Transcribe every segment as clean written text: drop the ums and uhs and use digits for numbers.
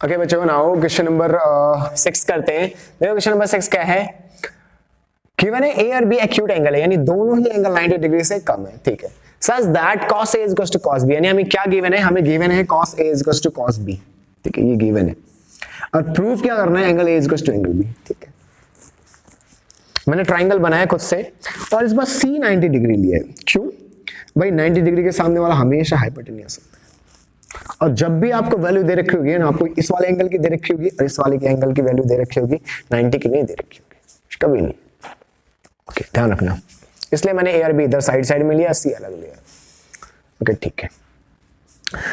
Okay बच्चों, now question number 6 करते हैं। देखो क्वेश्चन नंबर 6 क्या है, गिवन है ए और बी एक्यूट एंगल है, यानी दोनों ही एंगल 90 डिग्री से कम है, ठीक है। Such that cos A equals to cos B, यानी हमें क्या गिवन है, हमें गिवन है cos A equals to cos B, ठीक है, ये गिवन है। और प्रूफ क्या करना है, angle A equals to angle B, ठीक है। मैंने ट्राइंगल बनाया खुद से और इस बार C 90 डिग्री लिया है। क्यों भाई, 90 डिग्री के सामने वाला हमेशा हाइपोटेन्यूस होता है, और जब भी आपको वैल्यू दे रखी होगी ना, आपको इस वाले एंगल की दे रखी होगी और इस वाले के एंगल की वैल्यू दे रखी होगी, 90 की नहीं दे रखी होगी, कभी नहीं। ओके, ध्यान रखना। इसलिए मैंने ए और बी इधर साइड साइड में लिया, सी अलग लिया। ओके ठीक है।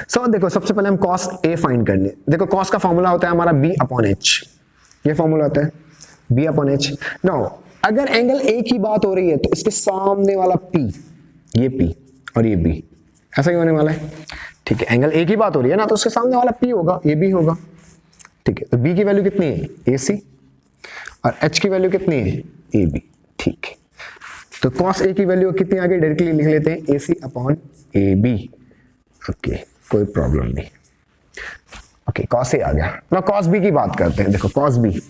सो देखो, सबसे पहले हम cos A फाइंड करने। देखो cos का फॉर्मूला होता है हमारा B अपॉन H, ये फॉर्मूला होता है B अपॉन H। नाउ अगर एंगल A की बात हो रही है तो इसके सामने वाला P, ये P और ये B, ऐसा ही होने वाला है, ठीक है। एंगल A की बात हो रही है ना, तो उसके सामने वाला P होगा, ये B होगा, ठीक है। तो B की वैल्यू कितनी है, AC, और H की वैल्यू कितनी है, AB, ठीक है। तो cos A की वैल्यू कितनी आ गई, डायरेक्टली लिख लेते हैं AC अपॉन AB। ओके, कोई प्रॉब्लम नहीं। ओके, cos A आ गया। ना cos B की बात करते हैं। देखो cos B,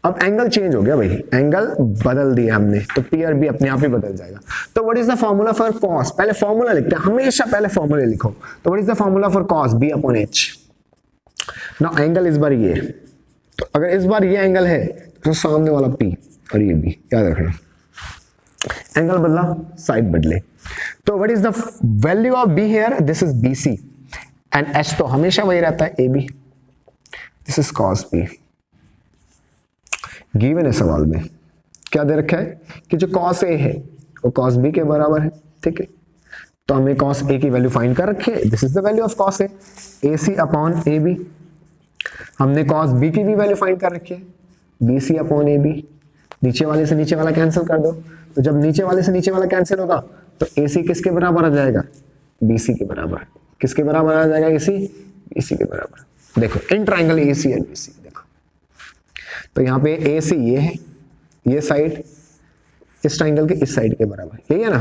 अब एंगल चेंज हो गया भाई, एंगल बदल दिया हमने, तो P और B अपने आप ही बदल जाएगा। तो what is the formula for cos, पहले फॉर्मूला लिखते हैं, हमेशा पहले फॉर्मूला लिखो। तो what is the formula for cos B upon H। ना एंगल इस बार ये है, तो अगर इस बार ये एंगल है तो सामने वाला P और ये B, याद रखना। एंगल बदला, साइड बदले। तो what is the value of B here, this is BC, and H तो हमेशा वही रहता है AB। This is cos B। Given है सवाल में, क्या दे रखा है कि जो cos A है वो cos B के बराबर है, ठीक है। तो हमें cos A की वैल्यू फाइंड कर रखी है, this is the value of cos A, AC upon AB। हमने cos B की भी वैल्यू फाइंड कर रखी है, BC अपॉन AB। नीचे वाले से नीचे वाला कैंसिल कर दो, तो जब नीचे वाले से नीचे वाला कैंसिल होगा तो AC किसके बराबर आ जाएगा, BC के बराबर। किसके बराबर आ जाएगा, AC, BC के बराबर। देखो in triangle AC and BC, देखो तो यहाँ पे AC ये है, ये साइड इस ट्राइंगल के इस साइड के बराबर, यही है ना।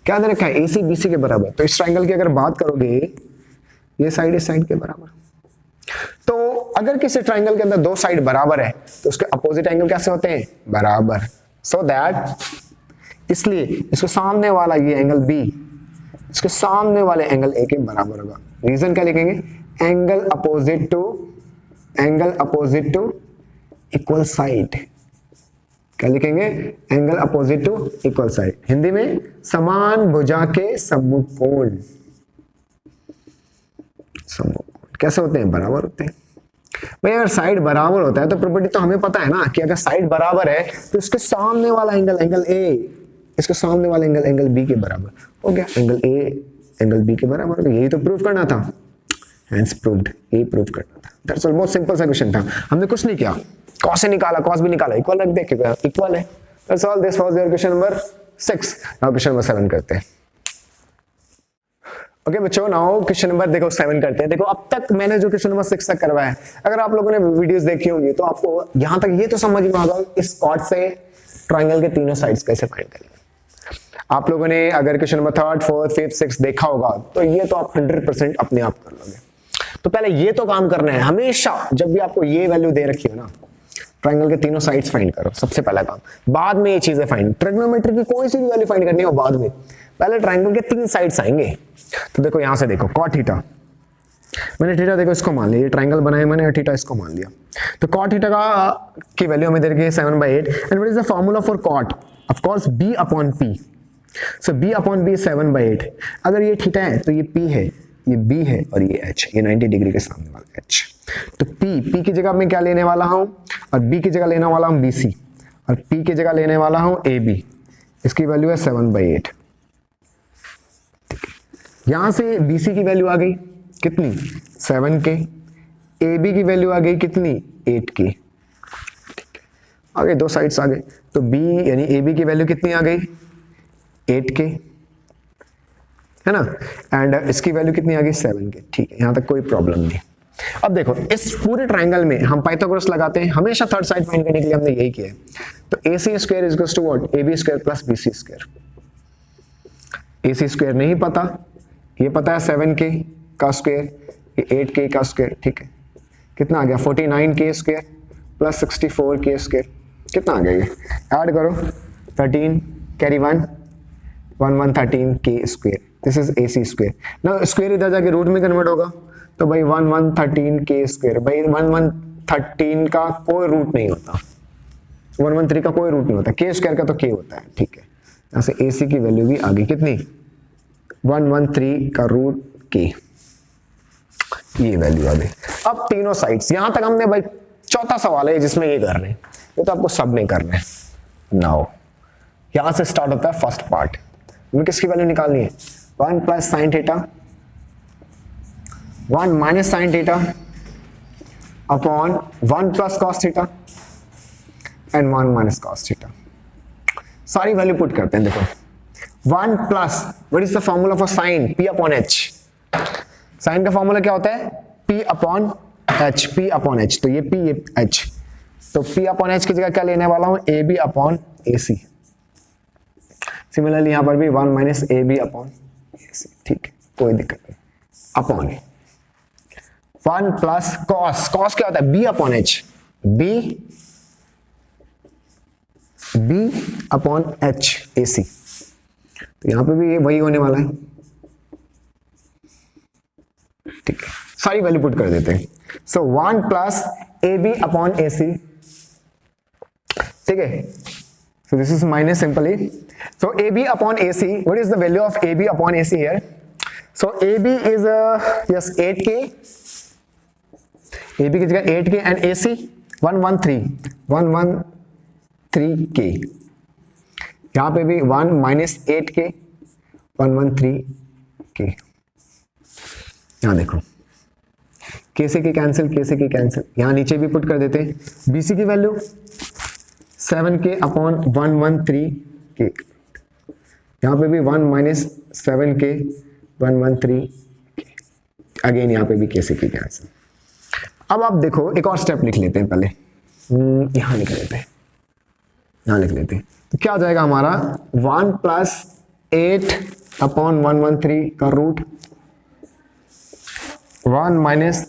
क्या दे रखा है, AC BC के बराबर। तो इस ट्राइंगल की अगर बात करोगे, ये साइड इस साइड के बराबर। तो अगर किसी ट्राइंगल के अंदर दो साइड बराबर है तो उसके अपोजिट एंगल कैसे होते हैं, बराबर। सो दैट इसलिए इसके सामने वाला ये एंगल B इसके सामने वाले एंगल A के बराबर होगा। रीजन क्या लिखेंगे, angle opposite to equal side. क्या लिखेंगे, angle opposite to equal side. Hindi में समान भुजा के सम्मुखकोण। कैसे होते हैं, बराबर होते हैं भाई। अगर साइड बराबर होता है तो प्रॉपर्टी तो हमें पता है ना कि अगर साइड बराबर है तो इसके सामने वाला एंगल A इसके सामने वाला एंगल B के बराबर हो गया। एंगल A एंगल B के बराबर, यही तो प्रूव करना था, हेंस प्रूव्ड, यही प्रूव करना था। दैट्स ऑल, बहुत सिंपल सा क्वेश्चन था, हमने कुछ नहीं किया। cos से निकाला, cos भी निकाला, इक्वल रख दे, इक्वल है। That's all, this was your question number 6। Now question number 7 करते हैं। ओके बच्चों, नाउ क्वेश्चन नंबर देखो 7 करते हैं। देखो अब तक मैंने जो क्वेश्चन नंबर 6 तक करवाया है, अगर आप लोगों ने वीडियोस देखी होंगी तो आपको यहां तक ये तो समझ में आ गया इस कॉर्ड से ट्रायंगल के तीनों साइड्स कैसे फाइंड करेंगे। आप लोगों ने अगर क्वेश्चन नंबर 3, 4, 5, 6 देखा होगा तो ये तो आप 100% अपने आप कर लोगे। तो पहले ये तो काम करना है, हमेशा जब भी आपको ये वैल्यू दे रखी हो ना, ट्रायंगल के तीनों साइड्स फाइंड करो, सबसे पहला काम। बाद में ये चीजें फाइंड, ट्रिग्नोमेट्री की कोई सी भी वैल्यू फाइंड करनी हो बाद में, पहले ट्रायंगल के 3 साइड्स आएंगे। तो देखो यहां से देखो cot थीटा, मैंने थीटा देखो इसको मान लिया, ये ट्रायंगल बनाया मैंने और थीटा इसको मान लिया। तो cot थीटा का की वैल्यू हमें दे रखी है 7/8 and what is the formula for cot, of course b upon p। So b upon b 7/8। अगर ये थीटा है तो ये p है, ये b है और ये h, ये 90 डिग्री के सामने वाला h। तो p की जगह मैं क्या लेने वाला हूं, और b की जगह लेने वाला हूं bc, और p की जगह लेने वाला हूं ab। इसकी वैल्यू है 7/8। यहां से BC की वैल्यू आ गई कितनी, 7K। AB की वैल्यू आ गई कितनी, 8K। आगे दो साइड्स आ गए, तो B यानी AB की वैल्यू कितनी आ गई, 8K, है ना। एंड इसकी वैल्यू कितनी आ गई, 7K। ठीक है, यहां तक कोई प्रॉब्लम नहीं। अब देखो इस पूरे ट्रायंगल में हम पाइथागोरस लगाते हैं, हमेशा थर्ड साइड फाइंड करने के लिए हमने यही किया है। तो AC square is equal to what, AB square plus BC square. AC square नहीं पता, ये पता है 7K का स्क्वायर, ये 8K का स्क्वायर, ठीक है। कितना आ गया 49k square plus 64k square, कितना आ गया ये, ऐड करो 13 carry 1 1113k square, this is AC square. ना स्क्वायर इधर जाके रूट में कन्वर्ट होगा तो भाई 1113k स्क्वायर, भाई 1113 का कोई रूट नहीं होता, 113 का कोई रूट नहीं होता, k स्क्वायर का तो k होता है, ठीक है। यहाँ से AC की वैल्यू भी आ गई कितनी 113 का रूट k, ये वैल्यू आ गई। अब तीनों साइड्स यहां तक हमने भाई, चौथा सवाल है जिसमें ये कर रहे हैं, ये तो आपको सब नहीं करना है। नाउ यहां से स्टार्ट होता है फर्स्ट पार्ट, हमें किसकी वैल्यू निकालनी है 1 plus sine theta 1 minus sine theta upon 1 plus cos theta and 1 minus cos theta. सारी वैल्यू पुट करते हैं, देखो 1 plus what is the formula for sine, p upon h। Sine का फॉर्मूला क्या होता है p upon h, p upon h, तो ये p ये h, तो p अपॉन h की जगह क्या लेने वाला हूं ab अपॉन ac। सिमिलरली यहां पर भी 1 माइनस ab अपॉन ac, ठीक है कोई दिक्कत नहीं, अपॉन 1 प्लस कॉस, कॉस क्या होता है b upon h, b upon h ac, तो यहां पे भी ये वही होने वाला है, ठीक है। सारी वैल्यू पुट कर देते हैं, so 1 plus ab upon ac, ठीक है। So this is minus simply. So AB upon AC. What is the value of AB upon AC here? So AB is yes 8k. AB की जगह 8k and AC 113k. यहाँ पे भी 1 minus 8k 113k. यहाँ देखो k से k cancel, k से k cancel, यहाँ नीचे भी पुट कर देते हैं। BC की वैल्यू 7k अपॉन 113k, यहाँ पे भी 1 माइनस 7k 113k, अगेन यहाँ पे भी k से k कैंसिल। अब आप देखो एक और स्टेप लिख लेते हैं, पहले यहाँ लिख लेते हैं, यहाँ लिख लेते हैं, तो क्या हो जाएगा हमारा 1 प्लस 8 अपॉन 113 का रूट 1 माइनस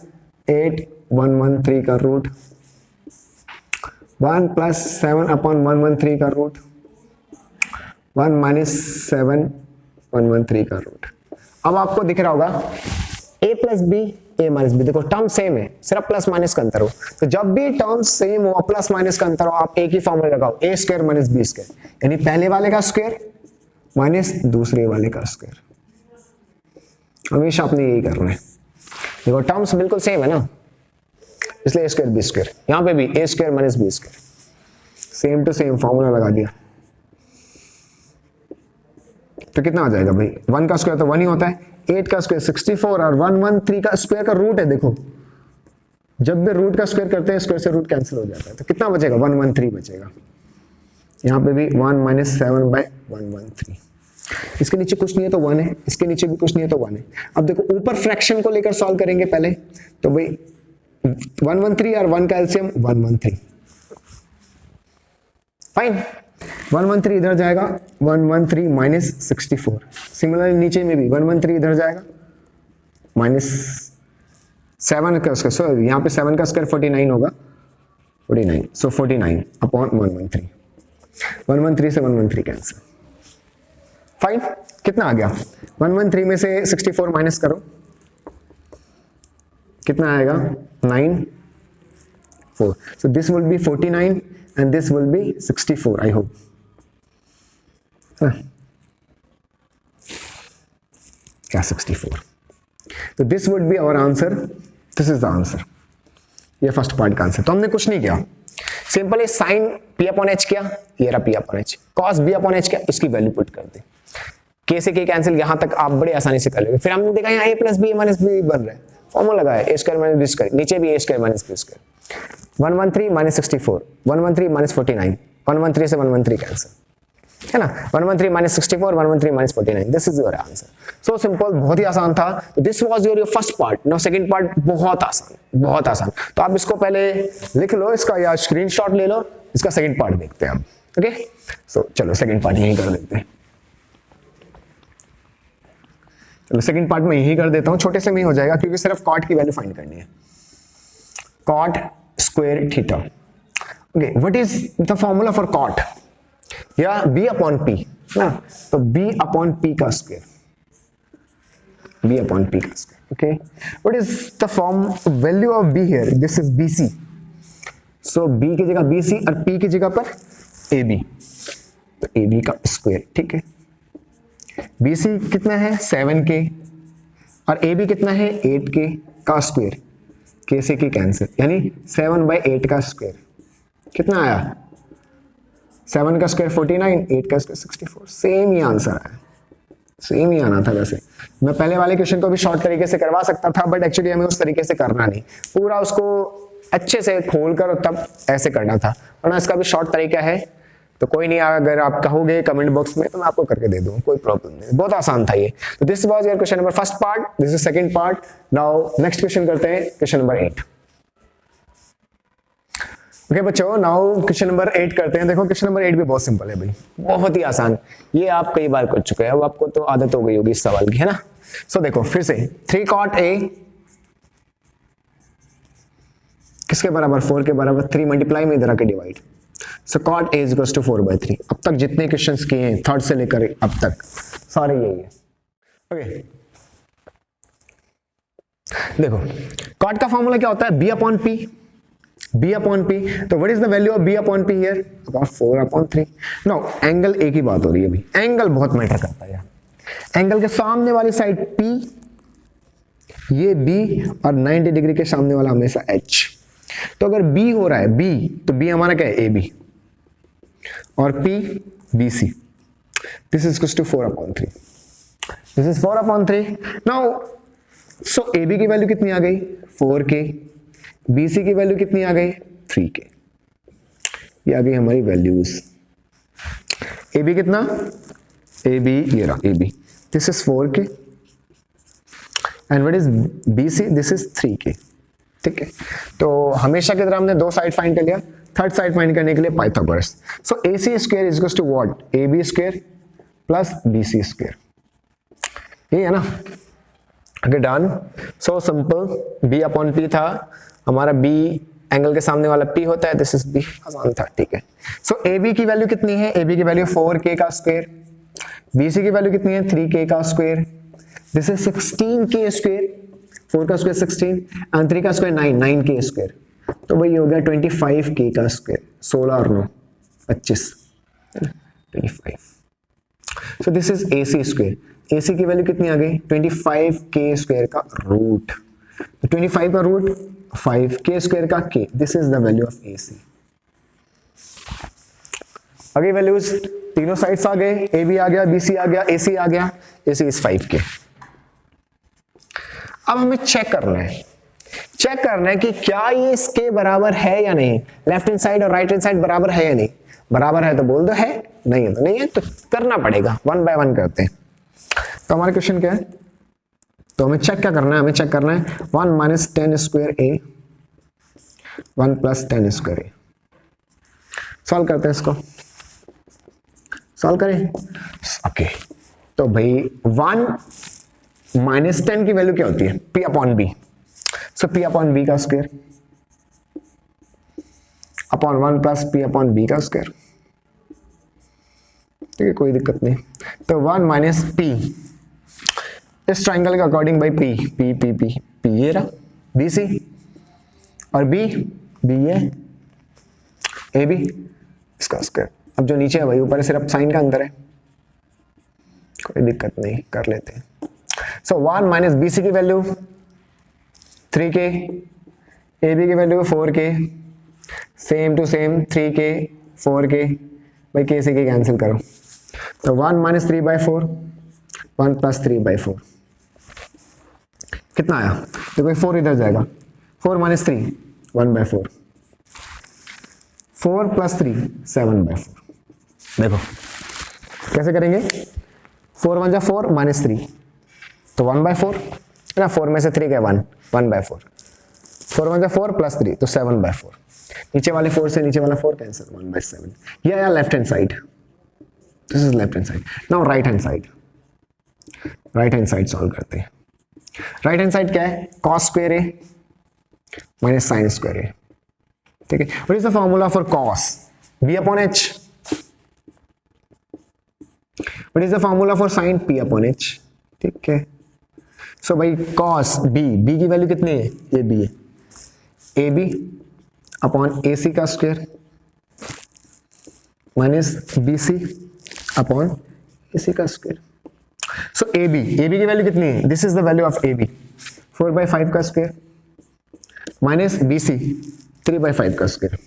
8 113 का रूट 1 प्लस 7 अपॉन 113 का रूट 1 माइनस 7 113 का रूट। अब आपको दिख रहा होगा a plus B a minus B, देखो टर्म सेम है, सिर्फ प्लस माइनस का अंतर हो, तो जब भी टर्म सेम हो प्लस माइनस का अंतर हो आप एक ही फॉर्मूला लगाओ a square minus B square, यानी पहले वाले का स्क्वायर माइनस दूसरे वाले का स्क्वायर। हमेशा आपने यही करना है, देखो टर्म्स बिल्कुल सेम है ना, इसलिए a स्क्वायर बी स्क्वायर, यहाँ पे भी a square minus B square, same to same formula लगा दिया, तो कितना आ जाएगा भाई 1 का स्क्वायर तो 1 ही होता है, 8 का स्क्वायर 64 और 113 का स्क्वायर का रूट है। देखो जब भी रूट का स्क्वायर करते हैं स्क्वायर से रूट कैंसिल हो जाता है, तो कितना बचेगा 113 बचेगा। यहाँ पे भी 1 माइनस 7 बाय 113, इसके नीचे कुछ नहीं है तो 1 है, इसके नीचे भी कुछ नहीं है तो 1 है। अब देखो ऊपर फ्रैक्शन को लेकर सॉल्व करेंगे पहले, तो भाई 113 और 1 का एलसीएम 113, फाइन 113 इधर जाएगा 113 माइनस 64, सिमिलरली नीचे में भी 113 इधर जाएगा माइनस 7 का स्क्वायर, सो यहाँ पे 7 का स्क्वायर 49 होगा 49, सो 49 अपॉन 113, 113 से 113 कैंसिल, फाइन कितना आ गया 113 में से 64 माइनस करो कितना आएगा 9 4, so this will be 49 and this will be 64, I hope, क्या 64, तो this would be our answer, this is the answer, ये फर्स्ट पार्ट का आंसर। तो हमने कुछ नहीं किया, सिंपल है साइन p अपॉन h किया, ये रहा p upon h, cos b upon h किया, इसकी वैल्यू पुट कर दी, k से k कैंसिल, यहां तक आप बड़े आसानी से कर लोगे। फिर हमने देखा यहाँ a plus B minus B बन रहा है, फॉर्मूला लगाया a square minus B square, नीचे भी a square minus B square, 113 minus 64, 113 minus 49, 113 से 113 कैंसिल, है ना, 113 minus 64, 113 minus 49, this is your answer. So simple, बहुत ही आसान था। This was your first part. Now second part बहुत आसान, बहुत आसान, तो आप इसको पहले लिख लो इसका या स्क्रीनशॉट ले लो, इसका सेकंड पार्ट देखते हैं हम। ओके, सो चलो सेकंड पार्ट यहीं कर देते हैं, चलो सेकंड पार्ट में यही कर देता हूं, छोटे से में ही हो जाएगा क्योंकि सिर्फ कॉट की वैल्यू फाइंड करनी है। cot square theta. Okay, what is the formula for cot? या b upon p ना, तो b upon p का स्क्वायर, b upon p का square. Okay, what is the form value of b here? This is bc, so b की जगह bc और p की जगह पर ab, तो ab का स्क्वायर. ठीक है, bc कितना है 7k और ab कितना है 8k का स्क्वायर, k से k कैंसिल, यानी 7/8 का स्क्वायर कितना आया, 7 का स्क्वायर 49, 8 का स्क्वायर 64. सेम ही आंसर आया, सेम ही आना था. वैसे मैं पहले वाले क्वेश्चन को भी शॉर्ट तरीके से करवा सकता था, बट एक्चुअली हमें उस तरीके से करना नहीं, पूरा उसको अच्छे से खोलकर तब ऐसे करना था, वरना इसका भी शॉर्ट तरीका है. तो कोई नहीं, अगर आप कहोगे कमेंट बॉक्स में तो मैं आपको करके दे दूंगा, कोई प्रॉब्लम नहीं, बहुत आसान था ये. तो this was your question number first part, this is second part. Now next question करते हैं, क्वेश्चन नंबर 8. ओके बच्चों, नाउ क्वेश्चन नंबर 8 करते हैं. देखो क्वेश्चन नंबर 8 भी बहुत सिंपल है भाई, बहुत ही आसान. ये आप कई बार कर चुके हैं, अब आपको तो आदत हो गई होगी इस सवाल की, है ना. सो देखो फिर से 3 cot a किसके बराबर, 4 के बराबर, 3 मल्टीप्लाई में इधर आके divide. So cot a is to 4/3. अब तक जितने क्वेश्चंस किए हैं थर्ड से लेकर अब तक सारे यही है. ओके देखो cot का फॉर्मूला क्या होता है, b upon p, b upon p. तो what is the value of b upon p here, about 4/3. Now angle a की बात हो रही है अभी, एंगल बहुत मैटर करता है. एंगल के सामने वाली साइड p, ये b, और 90 डिग्री के सामने वाला हमेशा h. तो अगर b हो रहा है b, तो b हमारा क्या है ab, और p bc. This is equal to 4/3. This is 4/3. Now so ab की वैल्यू कितनी आ गई 4k, BC की वैल्यू कितनी आ गई 3k. ये आ गई हमारी वैल्यूज. AB कितना, AB ये रहा AB, this is 4k and what is BC, this is 3k. ठीक है, तो हमेशा की तरह हमने दो साइड फाइंड कर लिया, थर्ड साइड फाइंड करने के लिए Pythagoras. So AC square is equal to what, AB square plus BC square. ये है ना. Okay done. So simple, B upon P था हमारा, b एंगल के सामने वाला p होता है, दिस इज b, आसान था. ठीक है, सो ab की वैल्यू कितनी है, ab की वैल्यू 4k का स्क्वायर, bc की वैल्यू कितनी है 3k का square, this is 16k square, 4 का स्क्वायर 16 एंड 3 का स्क्वायर 9k स्क्वायर. तो वही हो गया 25k का स्क्वायर, 16 और 9 25, 25. So this is ac square. ac की वैल्यू कितनी आ गई 25k स्क्वायर का रूट, 25 का रूट 5, k स्क्वायर का k. This is the value of AC. आगे वैल्यूज तीनों साइड्स आ गए, AB आ गया, BC आ गया, AC आ गया. AC is 5k. अब हमें चेक करना है कि क्या ये इसके बराबर है या नहीं, लेफ्ट हैंड साइड और राइट हैंड साइड बराबर है या नहीं. बराबर है तो बोल दो है, नहीं है तो नहीं है. तो करना पड़ेगा, 1 बाय 1 करते हैं. तो हमारा क्वेश्चन क्या है, तो हमें चेक क्या करना है, हमें चेक करना है 1 minus 10 square a 1 plus 10 square a. Solve करते हैं इसको, सॉल्व करें. ओके तो भाई 1 माइनस 10 की वैल्यू क्या होती है p अपॉन b. सो p अपॉन b का square upon 1 plus p upon b का स्क्वायर. ठीक है, कोई दिक्कत नहीं. तो 1 माइनस p इस ट्राइंगल के अकॉर्डिंग बाई p ये रहा BC, और b ये AB, इसका स्क्वायर. अब जो नीचे है वही ऊपर है, सिर्फ साइन का अंदर है, कोई दिक्कत नहीं, कर लेते हैं. सो 1 माइनस BC की वैल्यू 3k, AB की वैल्यू 4k, same to same 3k 4k, भाई k से k कैंसिल करो. तो 1 माइनस 3/4, 1 प्लस 3/4 कितना आया, देखो 4 इधर जाएगा, 4 माइनस 3 1/4, 4 प्लस 3 7/4. देखो कैसे करेंगे, 4 1 जा 4 माइनस 3 तो 1/4 है ना, 4 में से 3 गया 1/4, 4 1 जा 4 प्लस 3 तो 7/4. नीचे वाले 4 से नीचे वाला 4 कैंसिल, 1/7. ये आया left hand side, this is left hand side. Now right hand side solve करते हैं. राइट हैंड साइड क्या है, cos square a minus sine square A, ठीक है। What is the formula for cos? B upon H. What is the formula for sine? P upon H, ठीक है। सो भाई cos B की वैल्यू कितनी है? ये बी है, A B upon A C का square minus B C upon A C का स्क्वायर। सो ए बी की वैल्यू कितनी है? This is the value of A B, 4/5 का स्क्वायर माइनस बी सी 3/5 का स्क्वायर,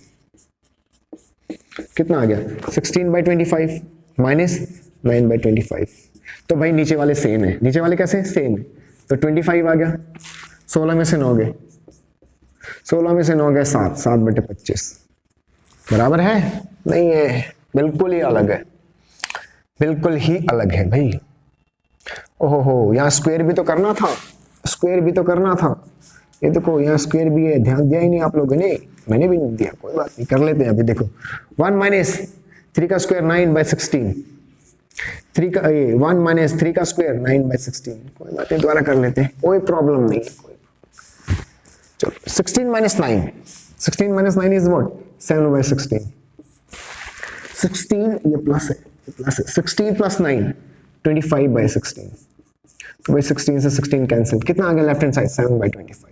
कितना आ गया? 16/25 माइनस 9/25। तो भाई नीचे वाले सेम है, नीचे वाले कैसे? सेम है, तो 25 आ गया। 16 में से 9 गए, 16 में से 9 गए 7, 7/25 बराबर है? नहीं है, बिल्कुल ही अलग है, बिल्कुल ही अलग है भाई। ओहो, यहाँ स्क्वायर भी तो करना था, स्क्वायर भी तो करना था। ये देखो यहाँ स्क्वायर भी है, ध्यान दिया ही नहीं आप लोगों ने, मैंने भी नहीं दिया, कोई बात नहीं, कर लेते हैं अभी। देखो 1 माइनस 3 का स्क्वायर 9/16, 3 का 1 माइनस 3 का स्क्वायर 9/16, कोई बात नहीं, दोबारा कर लेते हैं, कोई प्रॉब्लम नहीं है। चलो 16 माइनस 9, 16 माइनस 9 इज व्हाट? 7/16। 16 ये प्लस है, प्लस है, 16 प्लस 9 25/16। तो भाई 16 से 16 कैंसिल, कितना आ गया लेफ्ट हैंड साइड? 7/25,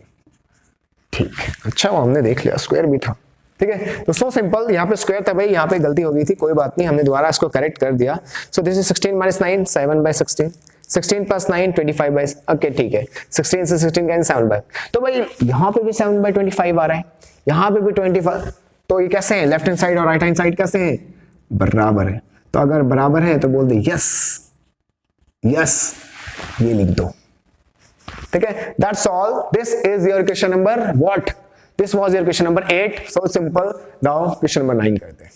ठीक है। अच्छा वो हमने देख लिया, स्क्वायर भी था, ठीक है। तो सो सिंपल, यहाँ पे स्क्वायर था भाई, यहाँ पे गलती हो गई थी, कोई बात नहीं, हमने दोबारा इसको करेक्ट कर दिया। So this is 16 minus 9 7/16, 16 plus 9 25/, okay ठीक है। 16 से 16 कैंसिल 7/, तो भाई यहाँ पे भी 7/25 आ रहा है, यहाँ पे भी 25, तो ये कैसे है? लेफ्ट हैंड साइड और राइट हैंड साइड कैसे हैं? बराबर है। तो अगर बराबर है तो बोल दे यस, यस, ये लिख दो, ठीक है। That's all, this is your question number what? This was your question number 8, so simple. Now question number 9 करते हैं।